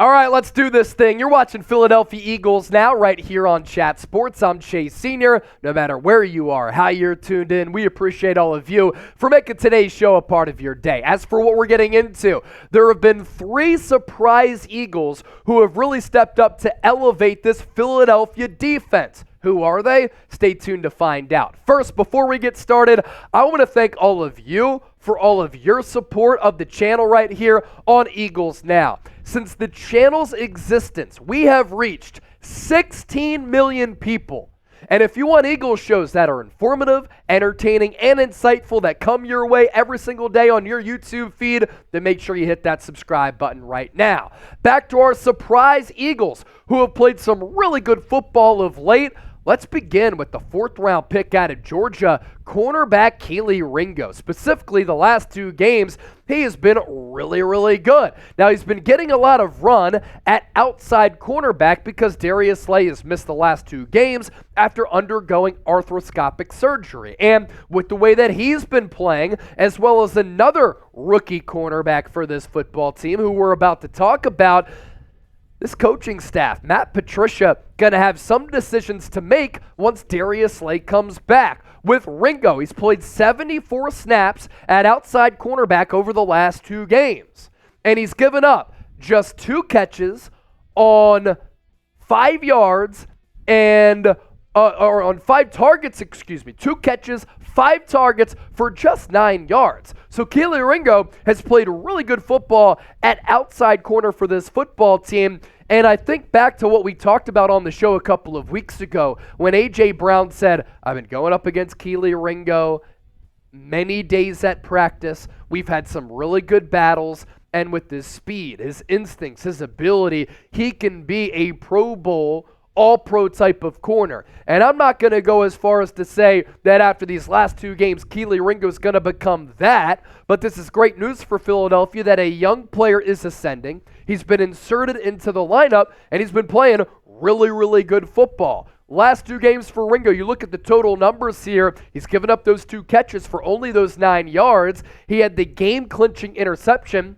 All right, let's do this thing. You're watching Philadelphia Eagles now right here on Chat Sports. I'm Chase Sr. No matter where you are, how you're tuned in, we appreciate all of you for making today's show a part of your day. As for what we're getting into, there have been 3 surprise Eagles who have really stepped up to elevate this Philadelphia defense. Who are they? Stay tuned to find out. First, before we get started, I want to thank all of you for all of your support of the channel right here on Eagles Now. Since the channel's existence, we have reached 16 million people. And if you want Eagles shows that are informative, entertaining, and insightful that come your way every single day on your YouTube feed, then make sure you hit that subscribe button right now. Back to our surprise Eagles, who have played some really good football of late. Let's begin with the 4th-round pick out of Georgia, cornerback Kelee Ringo. Specifically, the last 2 games, he has been really good. Now, he's been getting a lot of run at outside cornerback because Darius Slay has missed the last 2 games after undergoing arthroscopic surgery. And with the way that he's been playing, as well as another rookie cornerback for this football team, who we're about to talk about, this coaching staff, Matt Patricia, going to have some decisions to make once Darius Slay comes back. With Ringo, he's played 74 snaps at outside cornerback over the last 2 games. And he's given up just 2 catches on 5 yards and, or on 5 targets, 2 catches, 5 targets for just 9 yards. So Kelee Ringo has played really good football at outside corner for this football team. And I think back to what we talked about on the show a couple of weeks ago when A.J. Brown said, I've been going up against Kelee Ringo many days at practice. We've had some really good battles. And with his speed, his instincts, his ability, he can be a Pro Bowl all-pro type of corner. And I'm not going to go as far as to say that after these last 2 games, Kelee Ringo is going to become that, but this is great news for Philadelphia that a young player is ascending. He's been inserted into the lineup, and he's been playing really good football. Last 2 games for Ringo, you look at the total numbers here, he's given up those 2 catches for only those 9 yards. He had the game-clinching interception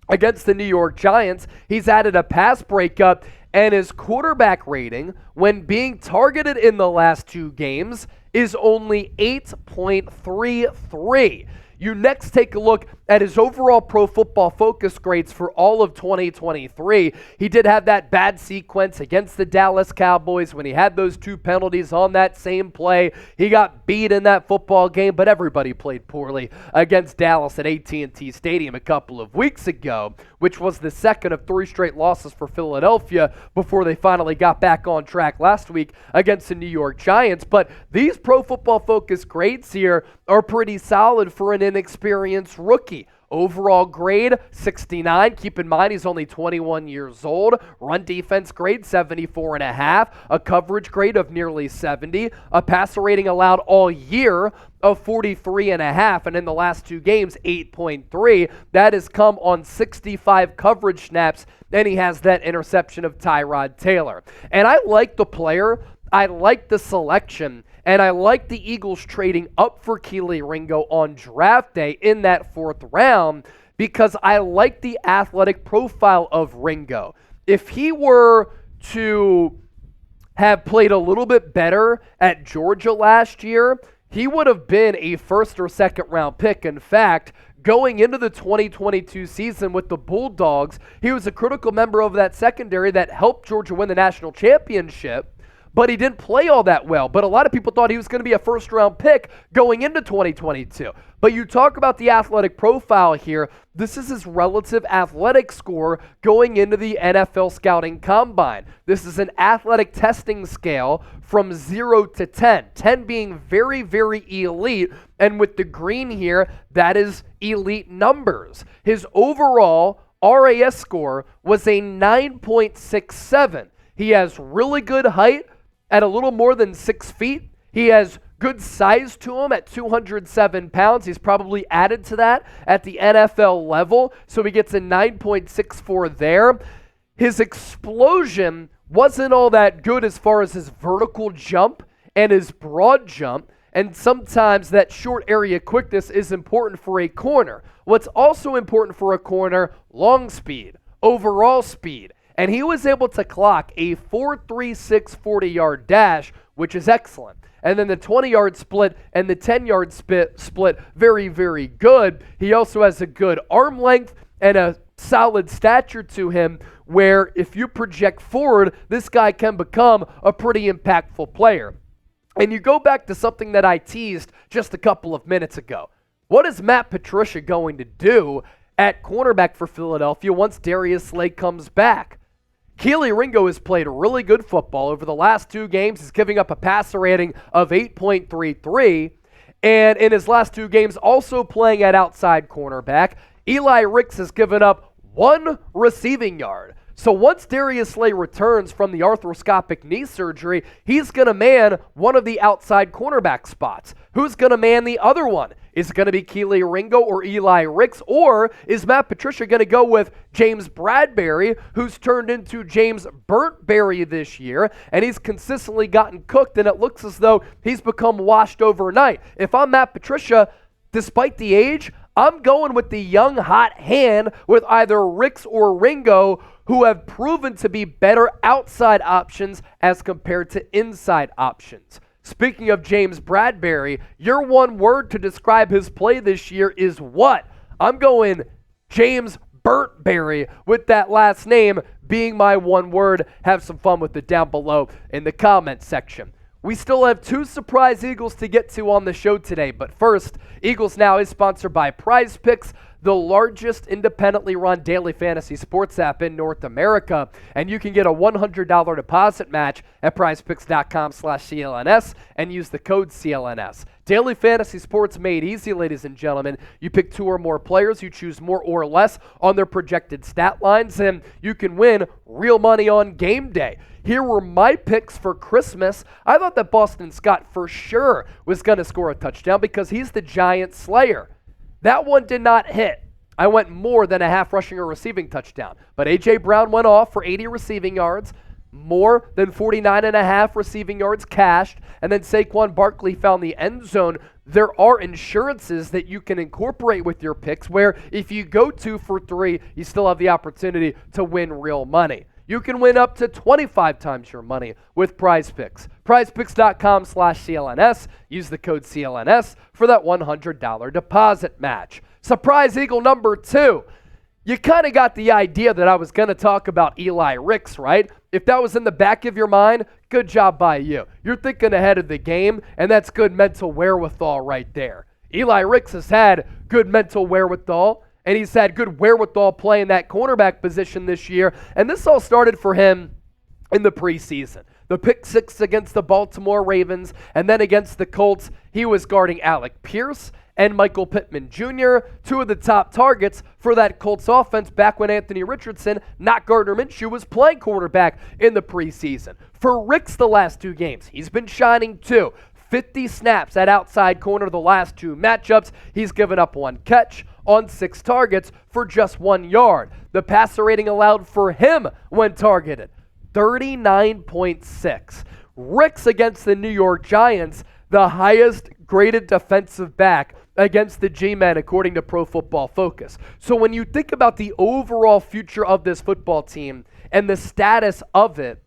against the New York Giants. He's added a pass breakup, and his quarterback rating, when being targeted in the last 2 games, is only 8.33. You next take a look at his overall Pro Football Focus grades for all of 2023. He did have that bad sequence against the Dallas Cowboys when he had those 2 penalties on that same play. He got beat in that football game, but everybody played poorly against Dallas at AT&T Stadium a couple of weeks ago, which was the second of 3 straight losses for Philadelphia before they finally got back on track last week against the New York Giants. But these Pro Football Focus grades here are pretty solid for an inexperienced rookie. Overall grade, 69. Keep in mind, he's only 21 years old. Run defense grade, 74.5. A coverage grade of nearly 70. A passer rating allowed all year of 43.5. And in the last 2 games, 8.3. That has come on 65 coverage snaps. Then he has that interception of Tyrod Taylor. And I like the player. I like the selection, and I like the Eagles trading up for Kelee Ringo on draft day in that 4th round because I like the athletic profile of Ringo. If he were to have played a little bit better at Georgia last year, he would have been a 1st or 2nd round pick. In fact, going into the 2022 season with the Bulldogs, he was a critical member of that secondary that helped Georgia win the national championship. But he didn't play all that well. But a lot of people thought he was going to be a 1st-round pick going into 2022. But you talk about the athletic profile here. This is his relative athletic score going into the NFL Scouting Combine. This is an athletic testing scale from 0 to 10. 10 being very elite. And with the green here, that is elite numbers. His overall RAS score was a 9.67. He has really good height at a little more than 6 feet. He has good size to him at 207 pounds. He's probably added to that at the NFL level, so he gets a 9.64 there. His explosion wasn't all that good as far as his vertical jump and his broad jump, and sometimes that short area quickness is important for a corner. What's also important for a corner, long speed. overall speed. And he was able to clock a 4.36 40-yard dash, which is excellent. And then the 20-yard split and the 10-yard split, very, very good. He also has a good arm length and a solid stature to him where if you project forward, this guy can become a pretty impactful player. And you go back to something that I teased just a couple of minutes ago. What is Matt Patricia going to do at cornerback for Philadelphia once Darius Slay comes back? Kelee Ringo has played really good football over the last 2 games. He's giving up a passer rating of 8.33. And in his last 2 games, also playing at outside cornerback, Eli Ricks has given up 1 receiving yard. So once Darius Slay returns from the arthroscopic knee surgery, he's going to man one of the outside cornerback spots. Who's going to man the other one? Is it going to be Kelee Ringo or Eli Ricks? Or is Matt Patricia going to go with James Bradberry, who's turned into James Burntberry this year, and he's consistently gotten cooked, and it looks as though he's become washed overnight. If I'm Matt Patricia, despite the age, I'm going with the young hot hand with either Ricks or Ringo, who have proven to be better outside options as compared to inside options. Speaking of James Bradberry, your one word to describe his play this year is what? I'm going James Burntberry with that last name being my one word. Have some fun with it down below in the comment section. We still have 2 surprise Eagles to get to on the show today, but first, Eagles Now is sponsored by Prize Picks, the largest independently run daily fantasy sports app in North America, and you can get a $100 deposit match at prizepicks.com/CLNS and use the code CLNS. Daily fantasy sports made easy, ladies and gentlemen. You pick 2 or more players, you choose more or less on their projected stat lines, and you can win real money on game day. Here were my picks for Christmas. I thought that Boston Scott for sure was going to score a touchdown because he's the giant slayer. That one did not hit. I went more than a half rushing or receiving touchdown. But A.J. Brown went off for 80 receiving yards, more than 49 and a half receiving yards cashed, and then Saquon Barkley found the end zone. There are insurances that you can incorporate with your picks where if you go 2 for 3, you still have the opportunity to win real money. You can win up to 25 times your money with Prize Picks. PrizePicks.com/CLNS. Use the code CLNS for that $100 deposit match. Surprise Eagle number 2. You kind of got the idea that I was going to talk about Eli Ricks, right? If that was in the back of your mind, good job by you. You're thinking ahead of the game, and that's good mental wherewithal right there. Eli Ricks has had good mental wherewithal, and he's had good wherewithal playing that cornerback position this year. And this all started for him in the preseason. The pick 6 against the Baltimore Ravens, and then against the Colts, he was guarding Alec Pierce and Michael Pittman Jr., 2 of the top targets for that Colts offense back when Anthony Richardson, not Gardner Minshew, was playing quarterback in the preseason. For Ricks the last 2 games, he's been shining too. 50 snaps at outside corner the last 2 matchups. He's given up 1 catch on 6 targets for just 1 yard. The passer rating allowed for him when targeted, 39.6. Ricks against the New York Giants, the highest graded defensive back against the G-men according to Pro Football Focus. So when you think about the overall future of this football team and the status of it,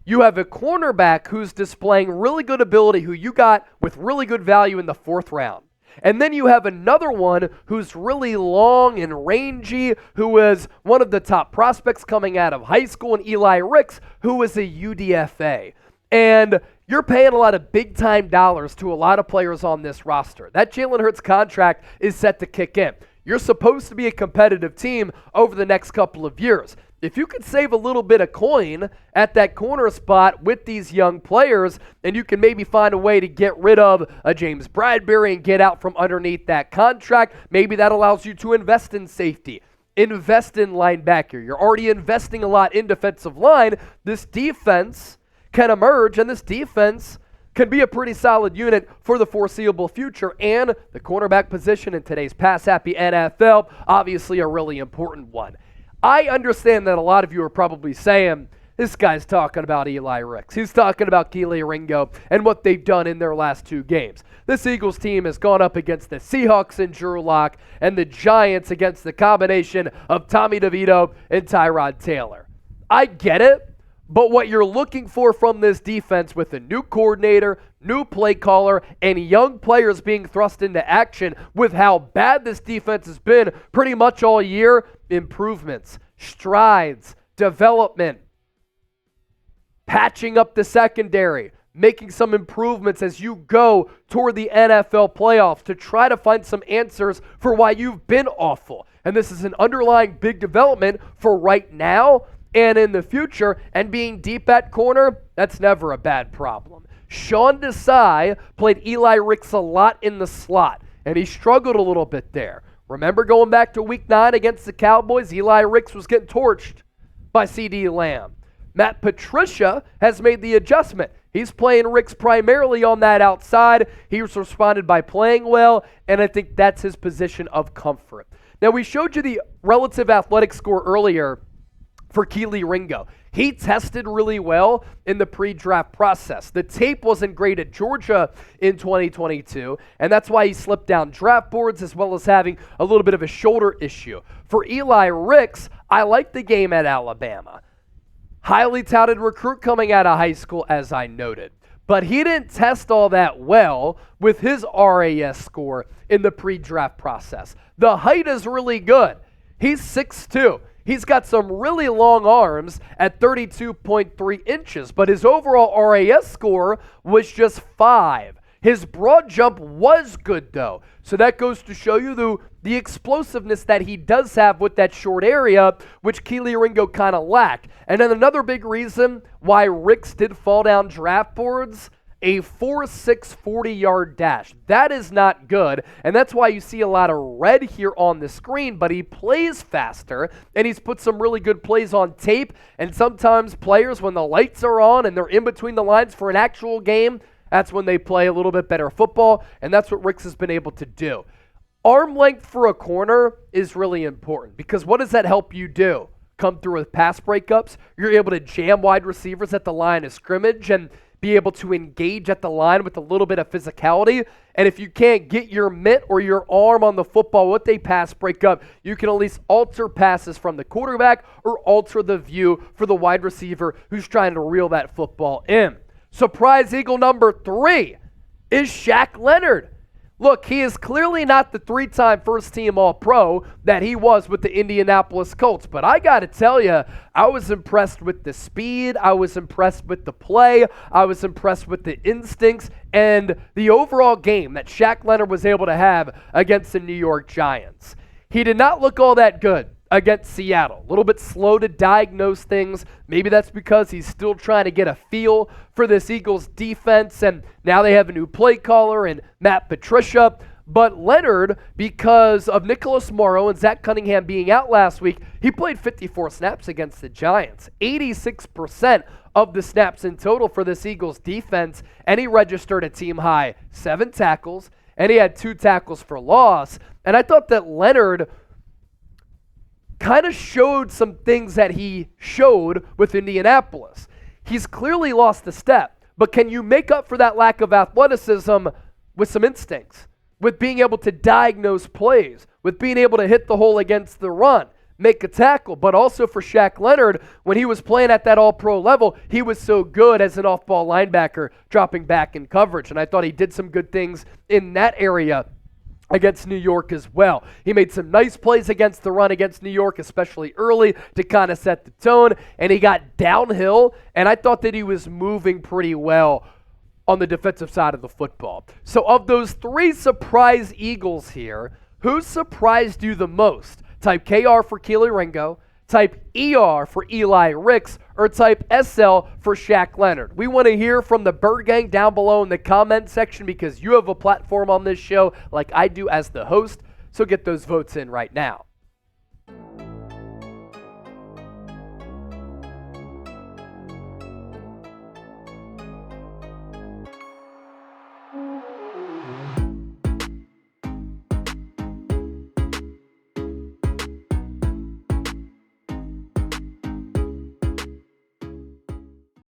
you have a cornerback who's displaying really good ability, who you got with really good value in the 4th round. And then you have another one who's really long and rangy, who is one of the top prospects coming out of high school, and Eli Ricks, who is a UDFA. And you're paying a lot of big-time dollars to a lot of players on this roster. That Jalen Hurts contract is set to kick in. You're supposed to be a competitive team over the next couple of years. If you could save a little bit of coin at that corner spot with these young players, and you can maybe find a way to get rid of a James Bradberry and get out from underneath that contract, maybe that allows you to invest in safety, invest in linebacker. You're already investing a lot in defensive line. This defense can emerge, and this defense can be a pretty solid unit for the foreseeable future. And the cornerback position in today's pass-happy NFL, obviously a really important one. I understand that a lot of you are probably saying This guy's talking about Eli Ricks. He's talking about Kelee Ringo and what they've done in their last 2 games. This Eagles team has gone up against the Seahawks and Drew Lock and the Giants against the combination of Tommy DeVito and Tyrod Taylor. I get it, but what you're looking for from this defense with a new coordinator, new play caller, and young players being thrust into action with how bad this defense has been pretty much all year, improvements, strides, development, patching up the secondary, making some improvements as you go toward the NFL playoffs to try to find some answers for why you've been awful. And this is an underlying big development for right now and in the future, and being deep at corner, that's never a bad problem. Sean Desai played Eli Ricks a lot in the slot, and he struggled a little bit there. Remember going back to Week 9 against the Cowboys, Eli Ricks was getting torched by CeeDee Lamb. Matt Patricia has made the adjustment. He's playing Ricks primarily on that outside. He's responded by playing well, and I think that's his position of comfort. Now, we showed you the relative athletic score earlier for Kelee Ringo. He tested really well in the pre-draft process. The tape wasn't great at Georgia in 2022, and that's why he slipped down draft boards as well as having a little bit of a shoulder issue. For Eli Ricks, I like the game at Alabama. Highly touted recruit coming out of high school, as I noted. But he didn't test all that well with his RAS score in the pre-draft process. The height is really good. He's 6'2". He's got some really long arms at 32.3 inches, but his overall RAS score was just 5. His broad jump was good, though. So that goes to show you the explosiveness that he does have with that short area, which Kelee Ringo kind of lacked. And then another big reason why Ricks did fall down draft boards, a 4.6 40-yard dash. That is not good, and that's why you see a lot of red here on the screen, but he plays faster, and he's put some really good plays on tape, and sometimes players, when the lights are on and they're in between the lines for an actual game, that's when they play a little bit better football, and that's what Ricks has been able to do. Arm length for a corner is really important, because what does that help you do? Come through with pass breakups. You're able to jam wide receivers at the line of scrimmage and be able to engage at the line with a little bit of physicality. And if you can't get your mitt or your arm on the football with a pass breakup, you can at least alter passes from the quarterback or alter the view for the wide receiver who's trying to reel that football in. Surprise Eagle number 3 is Shaq Leonard. Look, he is clearly not the 3-time first-team All-Pro that he was with the Indianapolis Colts, but I got to tell you, I was impressed with the speed, I was impressed with the play, I was impressed with the instincts, and the overall game that Shaq Leonard was able to have against the New York Giants. He did not look all that good against Seattle. A little bit slow to diagnose things. Maybe that's because he's still trying to get a feel for this Eagles defense, and now they have a new play caller and Matt Patricia. But Leonard, because of Nicholas Morrow and Zach Cunningham being out last week, he played 54 snaps against the Giants. 86% of the snaps in total for this Eagles defense, and he registered a team high 7 tackles, and he had 2 tackles for loss. And I thought that Leonard kind of showed some things that he showed with Indianapolis. He's clearly lost a step, but can you make up for that lack of athleticism with some instincts, with being able to diagnose plays, with being able to hit the hole against the run, make a tackle? But also for Shaq Leonard, when he was playing at that all-pro level, he was so good as an off-ball linebacker, dropping back in coverage, and I thought he did some good things in that area against New York as well. He made some nice plays against the run against New York, especially early, to kind of set the tone, and he got downhill, and I thought that he was moving pretty well on the defensive side of the football. So of those 3 surprise Eagles here, who surprised you the most? Type KR for Kelee Ringo, type ER for Eli Ricks, or type SL for Shaq Leonard. We want to hear from the Bird Gang down below in the comment section, because you have a platform on this show like I do as the host, so get those votes in right now.